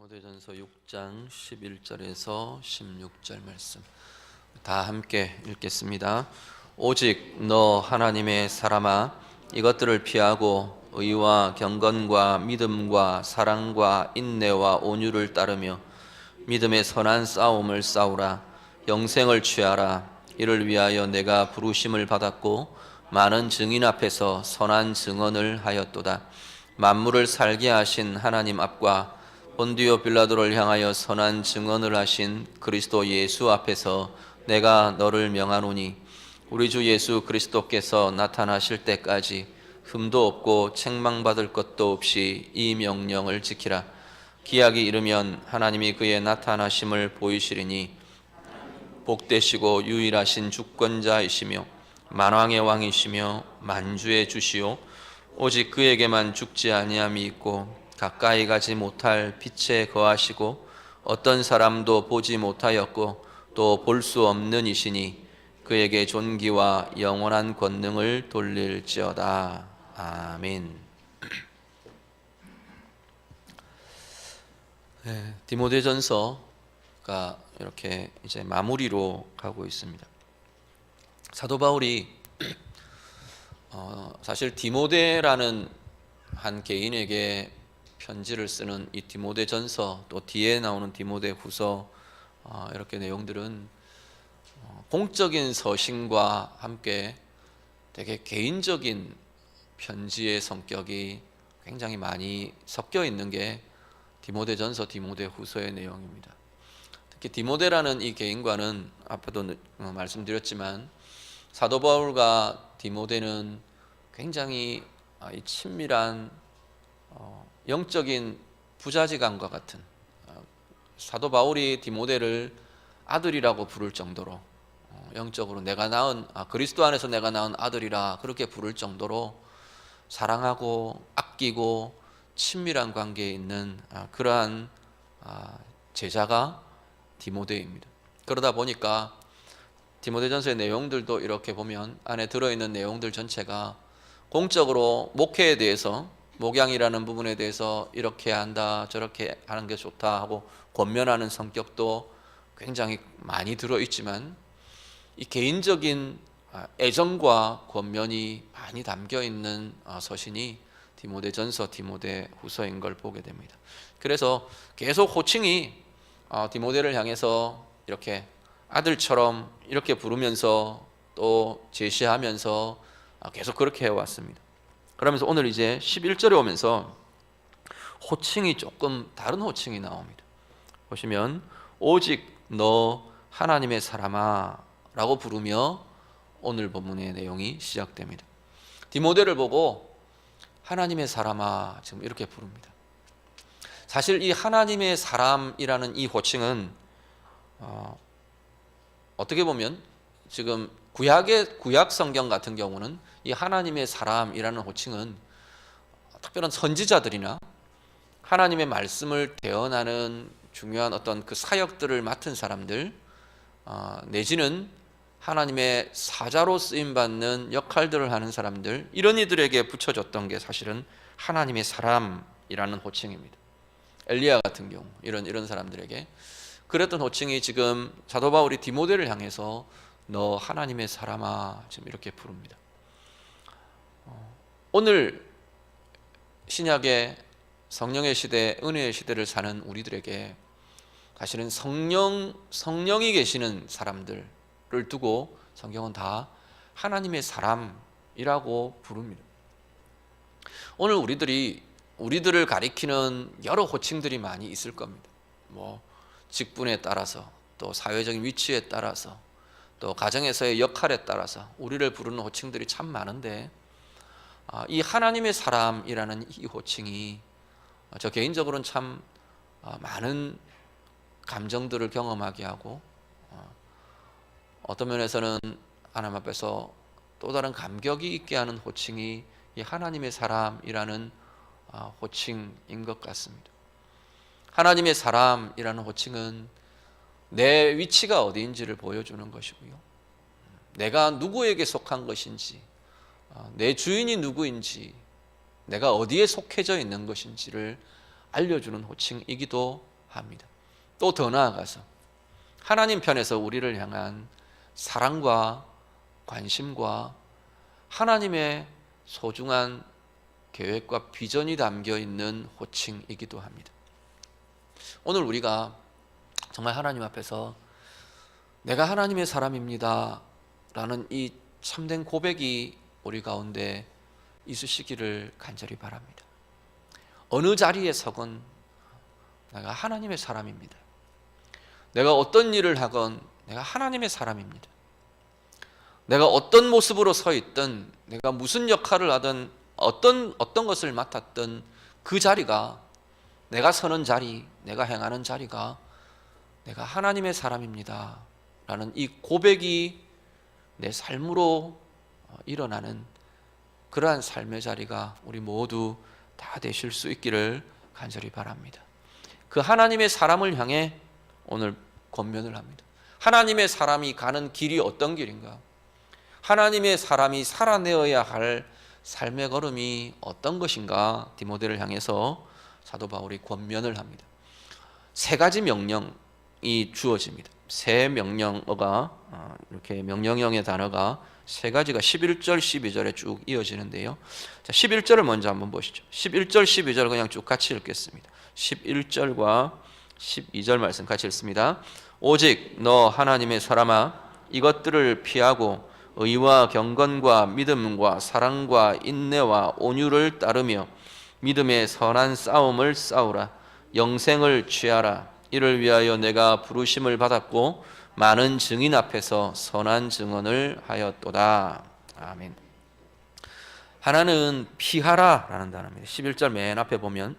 디모데전서 6장 11절에서 16절 말씀 다 함께 읽겠습니다. 오직 너 하나님의 사람아, 이것들을 피하고 의와 경건과 믿음과 사랑과 인내와 온유를 따르며 믿음의 선한 싸움을 싸우라. 영생을 취하라. 이를 위하여 내가 부르심을 받았고 많은 증인 앞에서 선한 증언을 하였도다. 만물을 살게 하신 하나님 앞과 본디오 빌라도를 향하여 선한 증언을 하신 그리스도 예수 앞에서 내가 너를 명하노니, 우리 주 예수 그리스도께서 나타나실 때까지 흠도 없고 책망받을 것도 없이 이 명령을 지키라. 기약이 이르면 하나님이 그의 나타나심을 보이시리니, 복되시고 유일하신 주권자이시며 만왕의 왕이시며 만주의 주시오, 오직 그에게만 죽지 아니함이 있고 가까이 가지 못할 빛에 거하시고 어떤 사람도 보지 못하였고 또 볼 수 없는 이시니 그에게 존귀와 영원한 권능을 돌릴지어다. 아멘. 디모데전서가 이렇게 이제 마무리로 가고 있습니다. 사도 바울이 사실 디모데라는 한 개인에게 편지를 쓰는 이 디모데전서, 또 뒤에 나오는 디모데후서, 이렇게 내용들은 공적인 서신과 함께 되게 개인적인 편지의 성격이 굉장히 많이 섞여 있는 게 디모데전서, 디모데후서의 내용입니다. 특히 디모데라는 이 개인과는 앞에도 말씀드렸지만 사도 바울과 디모데는 굉장히 친밀한 영적인 부자지간과 같은, 사도 바울이 디모데를 아들이라고 부를 정도로 영적으로 내가 낳은 그리스도 안에서 내가 낳은 아들이라 그렇게 부를 정도로 사랑하고 아끼고 친밀한 관계에 있는 그러한 제자가 디모데입니다. 그러다 보니까 디모데전서의 내용들도 이렇게 보면 안에 들어있는 내용들 전체가 공적으로 목회에 대해서, 목양이라는 부분에 대해서 이렇게 한다 저렇게 하는 게 좋다 하고 권면하는 성격도 굉장히 많이 들어있지만, 이 개인적인 애정과 권면이 많이 담겨있는 서신이 디모데전서, 디모데후서인 걸 보게 됩니다. 그래서 계속 호칭이 디모데를 향해서 이렇게 아들처럼 이렇게 부르면서 또 제시하면서 계속 그렇게 해왔습니다. 그러면서 오늘 이제 11절에 오면서 호칭이 조금 다른 호칭이 나옵니다. 보시면 오직 너 하나님의 사람아 라고 부르며 오늘 본문의 내용이 시작됩니다. 디모데를 보고 하나님의 사람아 지금 이렇게 부릅니다. 사실 이 하나님의 사람이라는 이 호칭은 어떻게 보면 지금 구약 성경 같은 경우는 이 하나님의 사람이라는 호칭은 특별한 선지자들이나 하나님의 말씀을 대언하는 중요한 어떤 그 사역들을 맡은 사람들, 내지는 하나님의 사자로 쓰임받는 역할들을 하는 사람들, 이런 이들에게 붙여줬던 게 사실은 하나님의 사람이라는 호칭입니다. 엘리야 같은 경우 이런 사람들에게 그랬던 호칭이 지금 사도 바울이 디모데를 향해서 너 하나님의 사람아 지금 이렇게 부릅니다. 오늘 신약의 성령의 시대, 은혜의 시대를 사는 우리들에게 사실은 성령이 계시는 사람들을 두고 성경은 다 하나님의 사람이라고 부릅니다. 오늘 우리들을 가리키는 여러 호칭들이 많이 있을 겁니다. 직분에 따라서, 또 사회적인 위치에 따라서, 또 가정에서의 역할에 따라서 우리를 부르는 호칭들이 참 많은데, 이 하나님의 사람이라는 이 호칭이 저 개인적으로는 참 많은 감정들을 경험하게 하고, 어떤 면에서는 하나님 앞에서 또 다른 감격이 있게 하는 호칭이 이 하나님의 사람이라는 호칭인 것 같습니다. 하나님의 사람이라는 호칭은 내 위치가 어디인지를 보여주는 것이고요, 내가 누구에게 속한 것인지, 내 주인이 누구인지, 내가 어디에 속해져 있는 것인지를 알려주는 호칭이기도 합니다. 또 더 나아가서 하나님 편에서 우리를 향한 사랑과 관심과 하나님의 소중한 계획과 비전이 담겨 있는 호칭이기도 합니다. 오늘 우리가 정말 하나님 앞에서 내가 하나님의 사람입니다 라는 이 참된 고백이 우리 가운데 있으시기를 간절히 바랍니다. 어느 자리에 서건 내가 하나님의 사람입니다. 내가 어떤 일을 하건 내가 하나님의 사람입니다. 내가 어떤 모습으로 서 있든 내가 무슨 역할을 하든 어떤 것을 맡았든 그 자리가 내가 서는 자리, 내가 행하는 자리가 내가 하나님의 사람입니다 라는 이 고백이 내 삶으로 일어나는 그러한 삶의 자리가 우리 모두 다 되실 수 있기를 간절히 바랍니다. 그 하나님의 사람을 향해 오늘 권면을 합니다. 하나님의 사람이 가는 길이 어떤 길인가? 하나님의 사람이 살아내어야 할 삶의 걸음이 어떤 것인가? 디모데를 향해서 사도 바울이 권면을 합니다. 세 가지 명령이 주어집니다. 세 명령어가 이렇게 명령형의 단어가 세 가지가 11절 12절에 쭉 이어지는데요. 자, 11절을 먼저 한번 보시죠. 11절 12절 그냥 쭉 같이 읽겠습니다. 11절과 12절 말씀 같이 읽습니다. 오직 너 하나님의 사람아 이것들을 피하고 의와 경건과 믿음과 사랑과 인내와 온유를 따르며 믿음의 선한 싸움을 싸우라. 영생을 취하라. 이를 위하여 내가 부르심을 받았고 많은 증인 앞에서 선한 증언을 하였도다. 아멘. 하나는 피하라 라는 단어입니다. 11절 맨 앞에 보면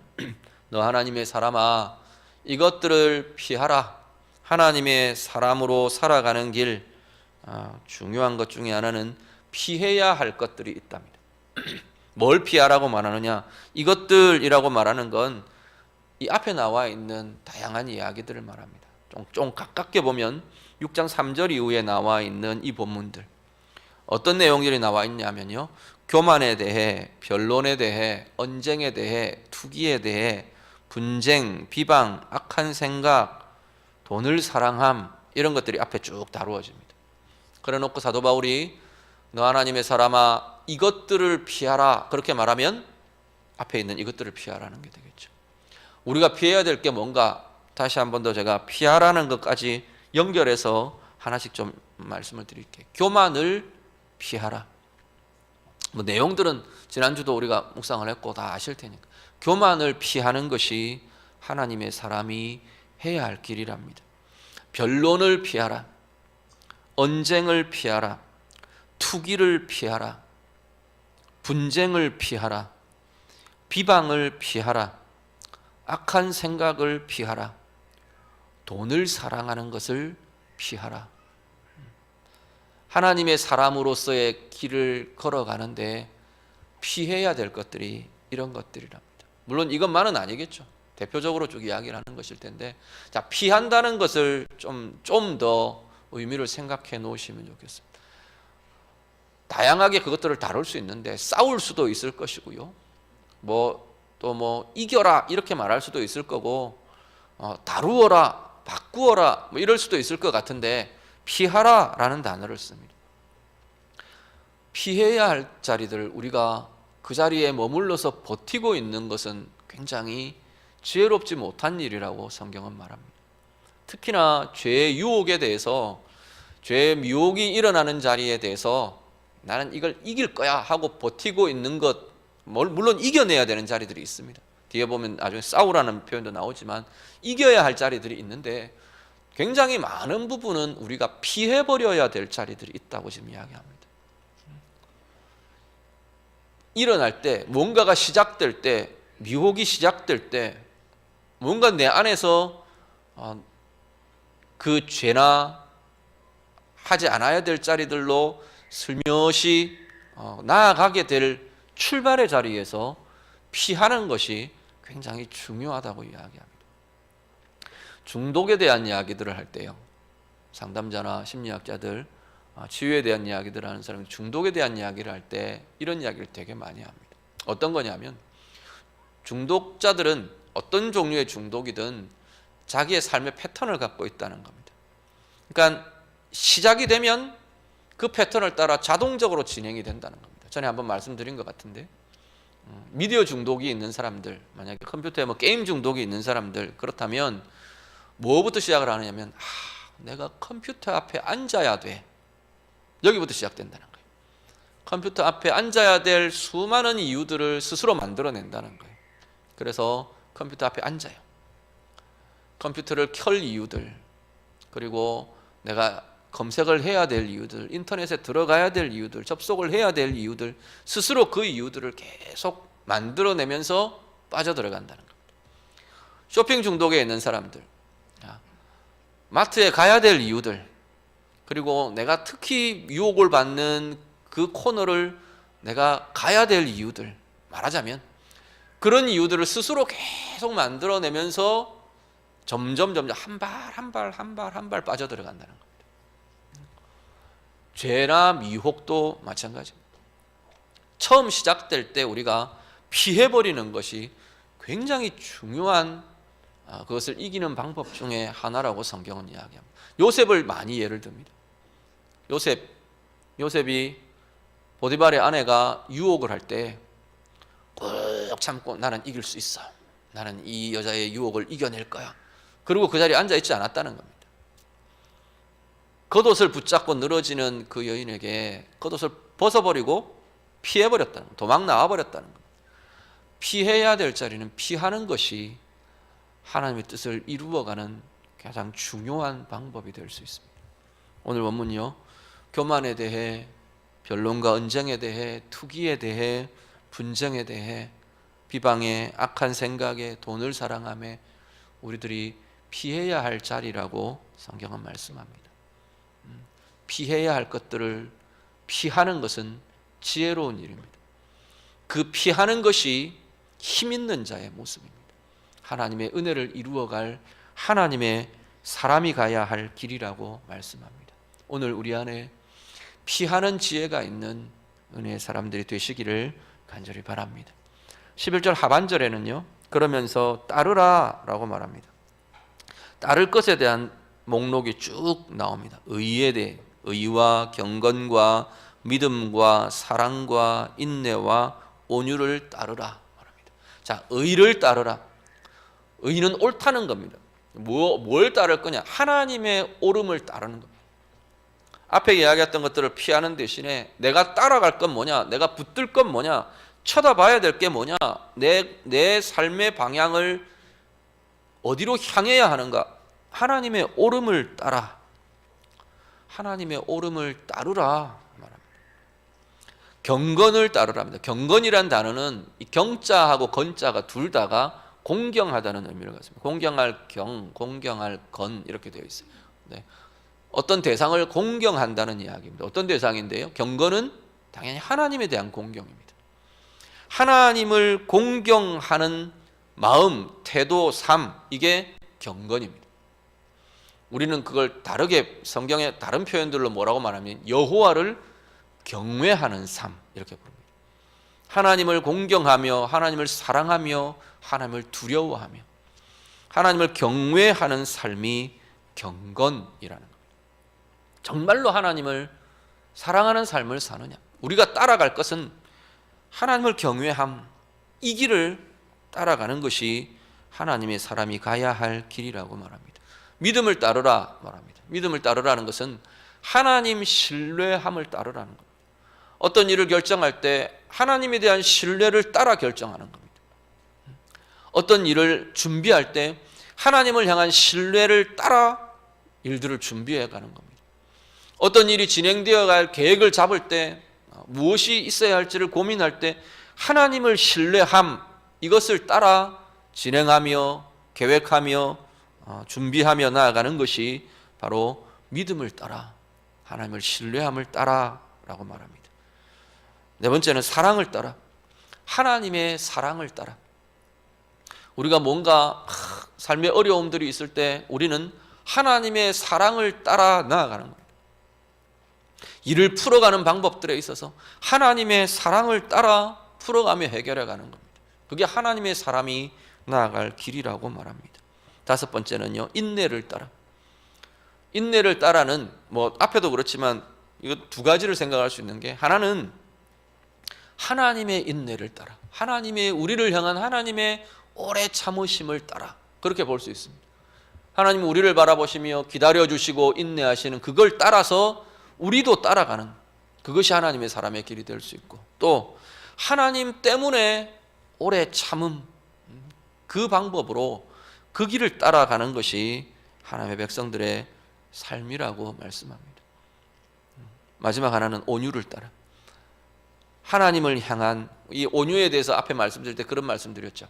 너 하나님의 사람아 이것들을 피하라. 하나님의 사람으로 살아가는 길 중요한 것 중에 하나는 피해야 할 것들이 있답니다. 뭘 피하라고 말하느냐? 이것들이라고 말하는 건 이 앞에 나와 있는 다양한 이야기들을 말합니다. 좀 가깝게 보면 6장 3절 이후에 나와 있는 이 본문들 어떤 내용들이 나와 있냐면요, 교만에 대해, 변론에 대해, 언쟁에 대해, 투기에 대해, 분쟁, 비방, 악한 생각, 돈을 사랑함, 이런 것들이 앞에 쭉 다루어집니다. 그래 놓고 사도 바울이 너 하나님의 사람아 이것들을 피하라 그렇게 말하면 앞에 있는 이것들을 피하라는 게 되겠죠. 우리가 피해야 될 게 뭔가 다시 한 번 더 제가 피하라는 것까지 연결해서 하나씩 좀 말씀을 드릴게요. 교만을 피하라. 뭐 내용들은 지난주도 우리가 묵상을 했고 다 아실 테니까. 교만을 피하는 것이 하나님의 사람이 해야 할 길이랍니다. 변론을 피하라. 언쟁을 피하라. 투기를 피하라. 분쟁을 피하라. 비방을 피하라. 악한 생각을 피하라. 돈을 사랑하는 것을 피하라. 하나님의 사람으로서의 길을 걸어가는데 피해야 될 것들이 이런 것들이랍니다. 물론 이것만은 아니겠죠. 대표적으로 쭉 이야기를 하는 것일 텐데, 자, 피한다는 것을 좀 더 의미를 생각해 놓으시면 좋겠습니다. 다양하게 그것들을 다룰 수 있는데 싸울 수도 있을 것이고요. 또 이겨라 이렇게 말할 수도 있을 거고, 다루어라, 바꾸어라 뭐 이럴 수도 있을 것 같은데 피하라라는 단어를 씁니다. 피해야 할 자리들 우리가 그 자리에 머물러서 버티고 있는 것은 굉장히 지혜롭지 못한 일이라고 성경은 말합니다. 특히나 죄의 유혹에 대해서, 죄의 미혹이 일어나는 자리에 대해서 나는 이걸 이길 거야 하고 버티고 있는 것, 물론 이겨내야 되는 자리들이 있습니다. 뒤에 보면 나중에 싸우라는 표현도 나오지만 이겨야 할 자리들이 있는데 굉장히 많은 부분은 우리가 피해버려야 될 자리들이 있다고 지금 이야기합니다. 일어날 때, 뭔가가 시작될 때, 미혹이 시작될 때 뭔가 내 안에서 그 죄나 하지 않아야 될 자리들로 슬며시 나아가게 될 출발의 자리에서 피하는 것이 굉장히 중요하다고 이야기합니다. 중독에 대한 이야기들을 할 때요, 상담자나 심리학자들, 치유에 대한 이야기들을 하는 사람이 중독에 대한 이야기를 할 때 이런 이야기를 되게 많이 합니다. 어떤 거냐면, 중독자들은 어떤 종류의 중독이든 자기의 삶의 패턴을 갖고 있다는 겁니다. 그러니까 시작이 되면 그 패턴을 따라 자동적으로 진행이 된다는 겁니다. 전에 한번 말씀드린 것 같은데, 미디어 중독이 있는 사람들, 만약에 컴퓨터에 게임 중독이 있는 사람들, 그렇다면 뭐부터 시작을 하느냐면 내가 컴퓨터 앞에 앉아야 돼, 여기부터 시작된다는 거예요. 컴퓨터 앞에 앉아야 될 수많은 이유들을 스스로 만들어낸다는 거예요. 그래서 컴퓨터 앞에 앉아요. 컴퓨터를 켤 이유들, 그리고 내가 검색을 해야 될 이유들, 인터넷에 들어가야 될 이유들, 접속을 해야 될 이유들, 스스로 그 이유들을 계속 만들어내면서 빠져들어간다는 겁니다. 쇼핑 중독에 있는 사람들, 마트에 가야 될 이유들, 그리고 내가 특히 유혹을 받는 그 코너를 내가 가야 될 이유들, 말하자면 그런 이유들을 스스로 계속 만들어내면서 점점 한 발 빠져들어간다는 겁니다. 죄나 미혹도 마찬가지입니다. 처음 시작될 때 우리가 피해버리는 것이 굉장히 중요한, 그것을 이기는 방법 중에 하나라고 성경은 이야기합니다. 요셉을 많이 예를 듭니다. 요셉이 보디발의 아내가 유혹을 할 때 꾹 참고 나는 이길 수 있어, 나는 이 여자의 유혹을 이겨낼 거야, 그리고 그 자리에 앉아있지 않았다는 겁니다. 겉옷을 붙잡고 늘어지는 그 여인에게 겉옷을 벗어버리고 피해버렸다는 겁니다. 도망 나와버렸다는 겁니다. 피해야 될 자리는 피하는 것이 하나님의 뜻을 이루어가는 가장 중요한 방법이 될 수 있습니다. 오늘 본문이요, 교만에 대해, 변론과 언쟁에 대해, 투기에 대해, 분쟁에 대해, 비방에, 악한 생각에, 돈을 사랑함에 우리들이 피해야 할 자리라고 성경은 말씀합니다. 피해야 할 것들을 피하는 것은 지혜로운 일입니다. 그 피하는 것이 힘 있는 자의 모습입니다. 하나님의 은혜를 이루어갈 하나님의 사람이 가야 할 길이라고 말씀합니다. 오늘 우리 안에 피하는 지혜가 있는 은혜의 사람들이 되시기를 간절히 바랍니다. 11절 하반절에는요, 그러면서 따르라 라고 말합니다. 따를 것에 대한 목록이 쭉 나옵니다. 의에 대해, 의와 경건과 믿음과 사랑과 인내와 온유를 따르라 말합니다. 자, 의를 따르라. 의는 옳다는 겁니다. 뭘 따를 거냐? 하나님의 옳음을 따르는 겁니다. 앞에 이야기했던 것들을 피하는 대신에 내가 따라갈 건 뭐냐? 내가 붙들 건 뭐냐? 쳐다봐야 될 게 뭐냐? 내 삶의 방향을 어디로 향해야 하는가? 하나님의 옳음을 따라, 하나님의 옳음을 따르라 말합니다. 경건을 따르랍니다. 경건이란 단어는 이 경자하고 건자가 둘 다가 공경하다는 의미를 갖습니다. 공경할 경, 공경할 건 이렇게 되어 있어요. 네. 어떤 대상을 공경한다는 이야기입니다. 어떤 대상인데요? 경건은 당연히 하나님에 대한 공경입니다. 하나님을 공경하는 마음, 태도, 삶, 이게 경건입니다. 우리는 그걸 다르게 성경의 다른 표현들로 뭐라고 말하면 여호와를 경외하는 삶 이렇게 부릅니다. 하나님을 공경하며 하나님을 사랑하며 하나님을 두려워하며 하나님을 경외하는 삶이 경건이라는 겁니다. 정말로 하나님을 사랑하는 삶을 사느냐? 우리가 따라갈 것은 하나님을 경외함, 이 길을 따라가는 것이 하나님의 사람이 가야 할 길이라고 말합니다. 믿음을 따르라 말합니다. 믿음을 따르라는 것은 하나님 신뢰함을 따르라는 겁니다. 어떤 일을 결정할 때 하나님에 대한 신뢰를 따라 결정하는 겁니다. 어떤 일을 준비할 때 하나님을 향한 신뢰를 따라 일들을 준비해 가는 겁니다. 어떤 일이 진행되어 갈 계획을 잡을 때, 무엇이 있어야 할지를 고민할 때 하나님을 신뢰함, 이것을 따라 진행하며 계획하며 준비하며 나아가는 것이 바로 믿음을 따라, 하나님을 신뢰함을 따라라고 말합니다. 네 번째는 사랑을 따라, 하나님의 사랑을 따라. 우리가 뭔가 삶의 어려움들이 있을 때 우리는 하나님의 사랑을 따라 나아가는 겁니다. 일을 풀어가는 방법들에 있어서 하나님의 사랑을 따라 풀어가며 해결해 가는 겁니다. 그게 하나님의 사람이 나아갈 길이라고 말합니다. 다섯 번째는요, 인내를 따라. 인내를 따라는 뭐 앞에도 그렇지만 이거 두 가지를 생각할 수 있는 게, 하나는 하나님의 인내를 따라, 하나님의 우리를 향한 하나님의 오래 참으심을 따라, 그렇게 볼 수 있습니다. 하나님 우리를 바라보시며 기다려주시고 인내하시는 그걸 따라서 우리도 따라가는, 그것이 하나님의 사람의 길이 될 수 있고, 또 하나님 때문에 오래 참음, 그 방법으로 그 길을 따라가는 것이 하나님의 백성들의 삶이라고 말씀합니다. 마지막 하나는 온유를 따라. 하나님을 향한 이 온유에 대해서 앞에 말씀드릴 때 그런 말씀드렸죠.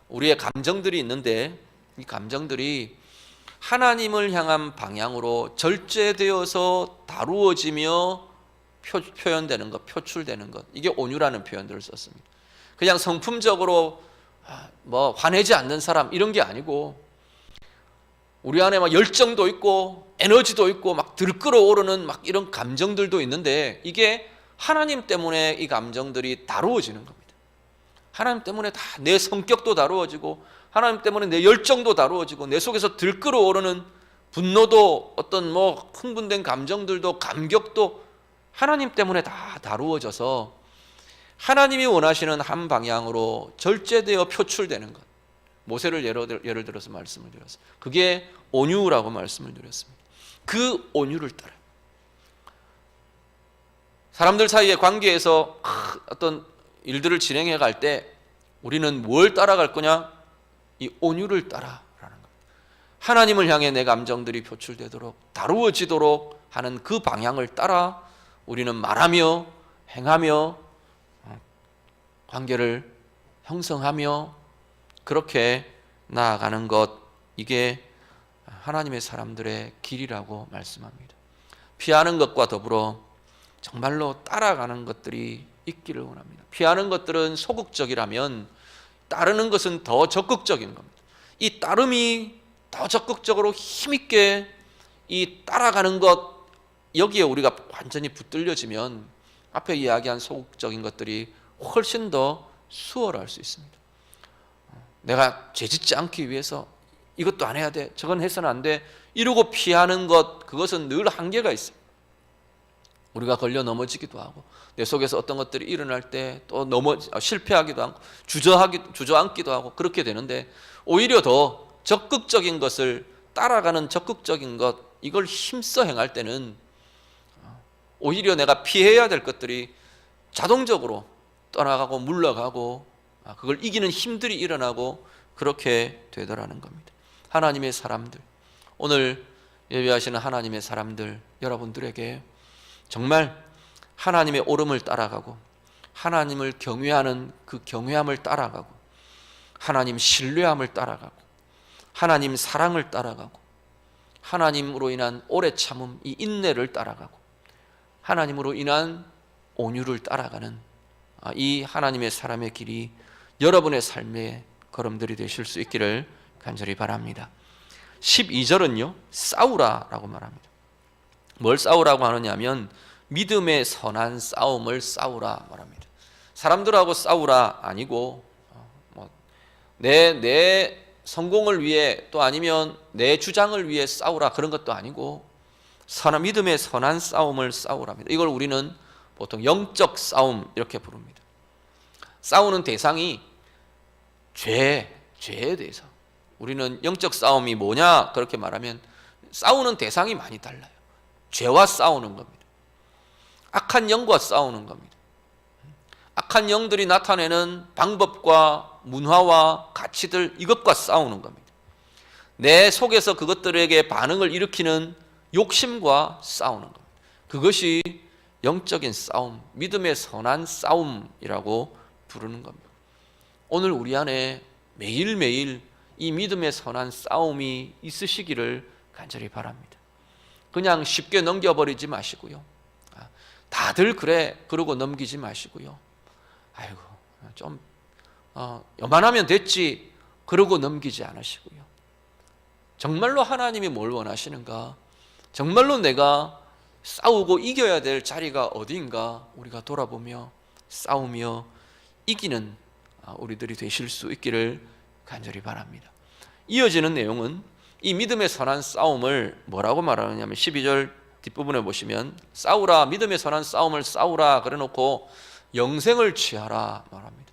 우리의 감정들이 있는데 이 감정들이 하나님을 향한 방향으로 절제되어서 다루어지며 표현되는 것, 표출되는 것, 이게 온유라는 표현들을 썼습니다. 그냥 성품적으로 뭐 화내지 않는 사람 이런 게 아니고, 우리 안에 막 열정도 있고 에너지도 있고 막 들끓어오르는 막 이런 감정들도 있는데, 이게 하나님 때문에 이 감정들이 다루어지는 겁니다. 하나님 때문에 다 내 성격도 다루어지고, 하나님 때문에 내 열정도 다루어지고, 내 속에서 들끓어오르는 분노도, 어떤 뭐 흥분된 감정들도, 감격도 하나님 때문에 다 다루어져서 하나님이 원하시는 한 방향으로 절제되어 표출되는 것. 모세를 예를 들어서 말씀을 드렸어요. 그게 온유라고 말씀을 드렸습니다. 그 온유를 따라 사람들 사이의 관계에서 어떤 일들을 진행해 갈 때 우리는 뭘 따라갈 거냐? 이 온유를 따라라는 겁니다. 하나님을 향해 내 감정들이 표출되도록, 다루어지도록 하는 그 방향을 따라 우리는 말하며 행하며 관계를 형성하며 그렇게 나아가는 것, 이게 하나님의 사람들의 길이라고 말씀합니다. 피하는 것과 더불어 정말로 따라가는 것들이 있기를 원합니다. 피하는 것들은 소극적이라면 따르는 것은 더 적극적인 겁니다. 이 따름이 더 적극적으로 힘있게 이 따라가는 것, 여기에 우리가 완전히 붙들려지면 앞에 이야기한 소극적인 것들이 훨씬 더 수월할 수 있습니다. 내가 죄짓지 않기 위해서 이것도 안 해야 돼, 저건 해서는 안 돼, 이러고 피하는 것, 그것은 늘 한계가 있어요. 우리가 걸려 넘어지기도 하고, 내 속에서 어떤 것들이 일어날 때 또 실패하기도 하고 주저앉기도 하고 그렇게 되는데, 오히려 더 적극적인 것을 따라가는 적극적인 것, 이걸 힘써 행할 때는 오히려 내가 피해야 될 것들이 자동적으로 떠나가고 물러가고 그걸 이기는 힘들이 일어나고 그렇게 되더라는 겁니다. 하나님의 사람들, 오늘 예배하시는 하나님의 사람들, 여러분들에게 정말 하나님의 오름을 따라가고, 하나님을 경외하는 그 경외함을 따라가고, 하나님 신뢰함을 따라가고, 하나님 사랑을 따라가고, 하나님으로 인한 오래 참음, 이 인내를 따라가고, 하나님으로 인한 온유를 따라가는 이 하나님의 사람의 길이 여러분의 삶의 걸음들이 되실 수 있기를 간절히 바랍니다. 12절은요, 싸우라라고 말합니다. 뭘 싸우라고 하느냐 하면 믿음의 선한 싸움을 싸우라 말합니다. 사람들하고 싸우라 아니고 내 성공을 위해, 또 아니면 내 주장을 위해 싸우라, 그런 것도 아니고 믿음의 선한 싸움을 싸우랍니다. 이걸 우리는 보통 영적 싸움 이렇게 부릅니다. 싸우는 대상이 죄에 대해서, 우리는 영적 싸움이 뭐냐 그렇게 말하면 싸우는 대상이 많이 달라요. 죄와 싸우는 겁니다. 악한 영과 싸우는 겁니다. 악한 영들이 나타내는 방법과 문화와 가치들, 이것과 싸우는 겁니다. 내 속에서 그것들에게 반응을 일으키는 욕심과 싸우는 겁니다. 그것이 영적인 싸움, 믿음의 선한 싸움이라고 부르는 겁니다. 오늘 우리 안에 매일매일 이 믿음의 선한 싸움이 있으시기를 간절히 바랍니다. 그냥 쉽게 넘겨버리지 마시고요. 다들 그래 그러고 넘기지 마시고요. 아이고 좀 요만하면 됐지 그러고 넘기지 않으시고요. 정말로 하나님이 뭘 원하시는가, 정말로 내가 싸우고 이겨야 될 자리가 어디인가 우리가 돌아보며 싸우며 이기는 우리들이 되실 수 있기를 간절히 바랍니다. 이어지는 내용은 이 믿음의 선한 싸움을 뭐라고 말하느냐면 12절 뒷부분에 보시면 싸우라, 믿음의 선한 싸움을 싸우라 그래놓고 영생을 취하라 말합니다.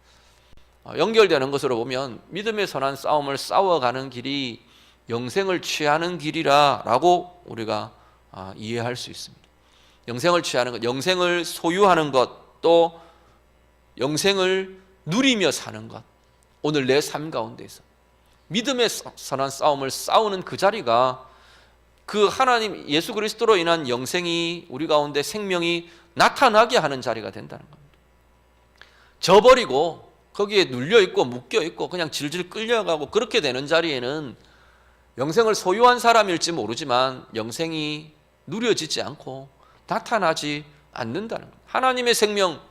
연결되는 것으로 보면 믿음의 선한 싸움을 싸워가는 길이 영생을 취하는 길이라 라고 우리가 이해할 수 있습니다. 영생을 취하는 것, 영생을 소유하는 것, 또 영생을 누리며 사는 것, 오늘 내 삶 가운데서 믿음의 선한 싸움을 싸우는 그 자리가 그 하나님 예수 그리스도로 인한 영생이 우리 가운데 생명이 나타나게 하는 자리가 된다는 겁니다. 져버리고 거기에 눌려있고 묶여있고 그냥 질질 끌려가고 그렇게 되는 자리에는 영생을 소유한 사람일지 모르지만 영생이 누려지지 않고 나타나지 않는다는 겁니다. 하나님의 생명,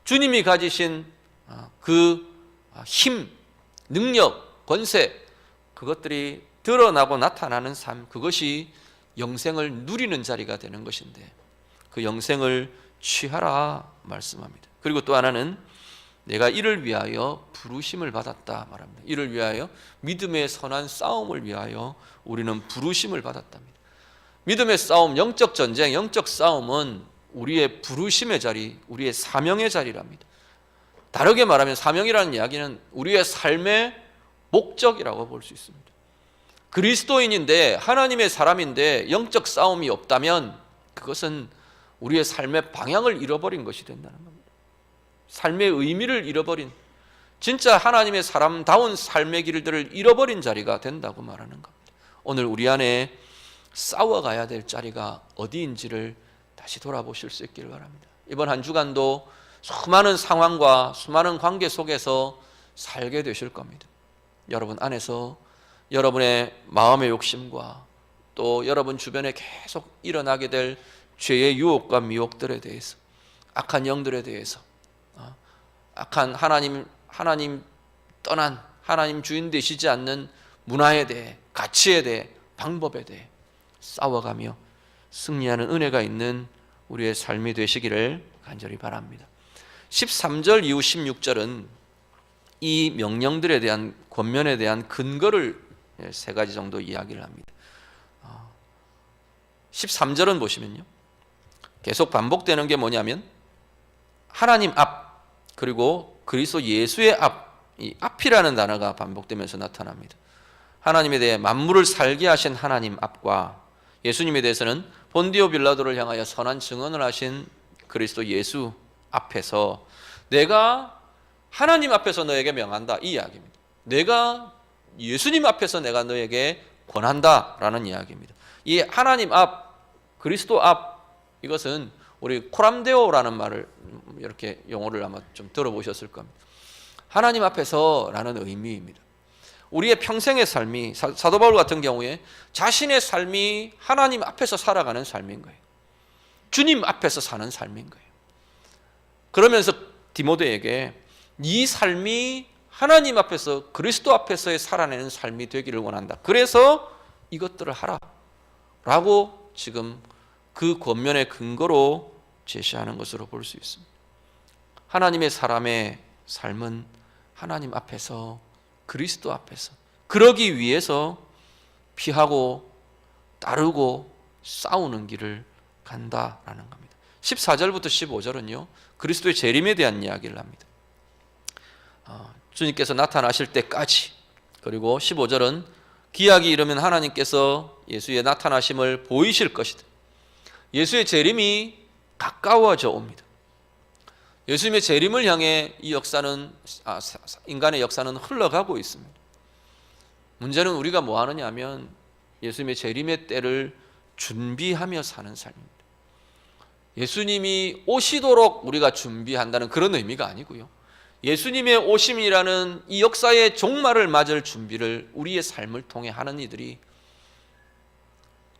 주님이 가지신 그 힘, 능력, 권세, 그것들이 드러나고 나타나는 삶, 그것이 영생을 누리는 자리가 되는 것인데 그 영생을 취하라 말씀합니다. 그리고 또 하나는 내가 이를 위하여 부르심을 받았다 말합니다. 이를 위하여 믿음의 선한 싸움을 위하여 우리는 부르심을 받았답니다. 믿음의 싸움, 영적 전쟁, 영적 싸움은 우리의 부르심의 자리, 우리의 사명의 자리랍니다. 다르게 말하면 사명이라는 이야기는 우리의 삶의 목적이라고 볼 수 있습니다. 그리스도인인데 하나님의 사람인데 영적 싸움이 없다면 그것은 우리의 삶의 방향을 잃어버린 것이 된다는 겁니다. 삶의 의미를 잃어버린, 진짜 하나님의 사람다운 삶의 길들을 잃어버린 자리가 된다고 말하는 겁니다. 오늘 우리 안에 싸워가야 될 자리가 어디인지를 다시 돌아보실 수 있기를 바랍니다. 이번 한 주간도 수많은 상황과 수많은 관계 속에서 살게 되실 겁니다. 여러분 안에서 여러분의 마음의 욕심과 또 여러분 주변에 계속 일어나게 될 죄의 유혹과 미혹들에 대해서, 악한 영들에 대해서, 악한 하나님 떠난 하나님 주인 되시지 않는 문화에 대해, 가치에 대해, 방법에 대해 싸워가며 승리하는 은혜가 있는 우리의 삶이 되시기를 간절히 바랍니다. 13절 이후 16절은 이 명령들에 대한 권면에 대한 근거를 세 가지 정도 이야기를 합니다. 13절은 보시면요, 계속 반복되는 게 뭐냐면 하나님 앞, 그리고 그리스도 예수의 앞, 이 앞이라는 단어가 반복되면서 나타납니다. 하나님에 대해 만물을 살게 하신 하나님 앞과 예수님에 대해서는 본디오 빌라도를 향하여 선한 증언을 하신 그리스도 예수 앞에서 내가 하나님 앞에서 너에게 명한다, 이 이야기입니다. 내가 예수님 앞에서 내가 너에게 권한다라는 이야기입니다. 이 하나님 앞, 그리스도 앞, 이것은 우리 코람데오라는 말을 이렇게 용어를 아마 좀 들어보셨을 겁니다. 하나님 앞에서라는 의미입니다. 우리의 평생의 삶이, 사도 바울 같은 경우에 자신의 삶이 하나님 앞에서 살아가는 삶인 거예요. 주님 앞에서 사는 삶인 거예요. 그러면서 디모데에게 네 삶이 하나님 앞에서, 그리스도 앞에서의 살아내는 삶이 되기를 원한다. 그래서 이것들을 하라 라고 지금 그 권면의 근거로 제시하는 것으로 볼 수 있습니다. 하나님의 사람의 삶은 하나님 앞에서, 그리스도 앞에서, 그러기 위해서 피하고 따르고 싸우는 길을 간다라는 겁니다. 14절부터 15절은요 그리스도의 재림에 대한 이야기를 합니다. 주님께서 나타나실 때까지, 그리고 15절은 기약이 이르면 하나님께서 예수의 나타나심을 보이실 것이다. 예수의 재림이 가까워져 옵니다. 예수님의 재림을 향해 이 역사는, 인간의 역사는 흘러가고 있습니다. 문제는 우리가 뭐 하느냐 하면 예수님의 재림의 때를 준비하며 사는 삶입니다. 예수님이 오시도록 우리가 준비한다는 그런 의미가 아니고요, 예수님의 오심이라는 이 역사의 종말을 맞을 준비를 우리의 삶을 통해 하는 이들이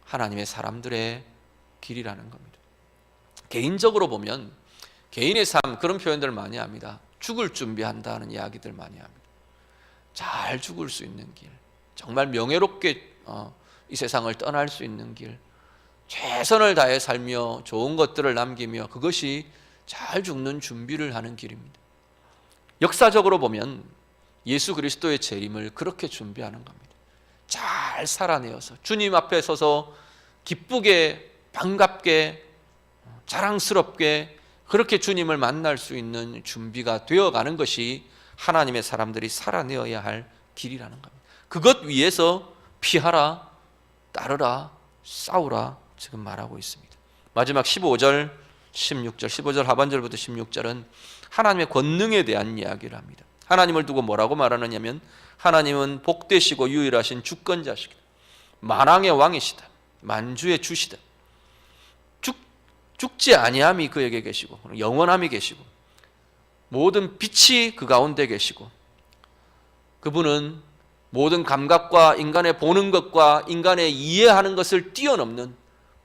하나님의 사람들의 길이라는 겁니다. 개인적으로 보면 개인의 삶, 그런 표현들을 많이 합니다. 죽을 준비한다는 이야기들 많이 합니다. 잘 죽을 수 있는 길, 정말 명예롭게 이 세상을 떠날 수 있는 길, 최선을 다해 살며 좋은 것들을 남기며 그것이 잘 죽는 준비를 하는 길입니다. 역사적으로 보면 예수 그리스도의 재림을 그렇게 준비하는 겁니다. 잘 살아내어서 주님 앞에 서서 기쁘게 반갑게 자랑스럽게 그렇게 주님을 만날 수 있는 준비가 되어가는 것이 하나님의 사람들이 살아내어야 할 길이라는 겁니다. 그것 위해서 피하라, 따르라, 싸우라 지금 말하고 있습니다. 마지막 15절, 16절, 15절 하반절부터 16절은 하나님의 권능에 대한 이야기를 합니다. 하나님을 두고 뭐라고 말하느냐면 하나님은 복되시고 유일하신 주권자시다. 만왕의 왕이시다. 만주의 주시다. 죽지 아니함이 그에게 계시고 영원함이 계시고 모든 빛이 그 가운데 계시고 그분은 모든 감각과 인간의 보는 것과 인간의 이해하는 것을 뛰어넘는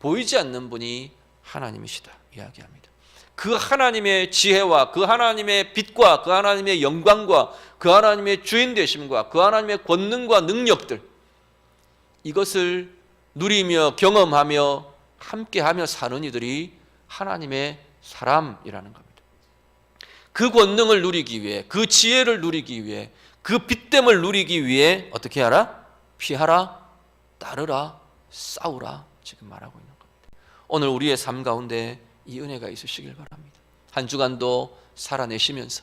보이지 않는 분이 하나님이시다 이야기합니다. 그 하나님의 지혜와 그 하나님의 빛과 그 하나님의 영광과 그 하나님의 주인 되심과 그 하나님의 권능과 능력들 이것을 누리며 경험하며 함께하며 사는 이들이 하나님의 사람이라는 겁니다. 그 권능을 누리기 위해 그 지혜를 누리기 위해 그 빛됨을 누리기 위해 어떻게 하라? 피하라, 따르라, 싸우라 지금 말하고 있는 겁니다. 오늘 우리의 삶 가운데 이 은혜가 있으시길 바랍니다. 한 주간도 살아내시면서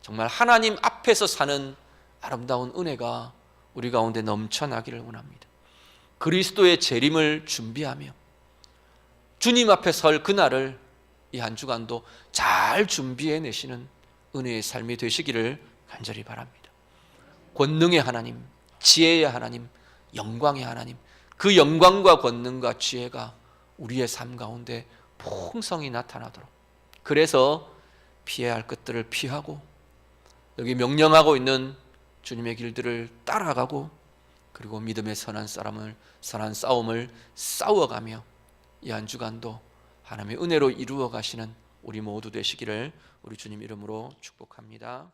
정말 하나님 앞에서 사는 아름다운 은혜가 우리 가운데 넘쳐나기를 원합니다. 그리스도의 재림을 준비하며 주님 앞에 설 그날을 이 한 주간도 잘 준비해내시는 은혜의 삶이 되시기를 간절히 바랍니다. 권능의 하나님, 지혜의 하나님, 영광의 하나님 그 영광과 권능과 지혜가 우리의 삶 가운데 풍성히 나타나도록 그래서 피해야 할 것들을 피하고 여기 명령하고 있는 주님의 길들을 따라가고 그리고 믿음의 선한 싸움을 싸워가며 이 한 주간도 하나님의 은혜로 이루어 가시는 우리 모두 되시기를 우리 주님 이름으로 축복합니다.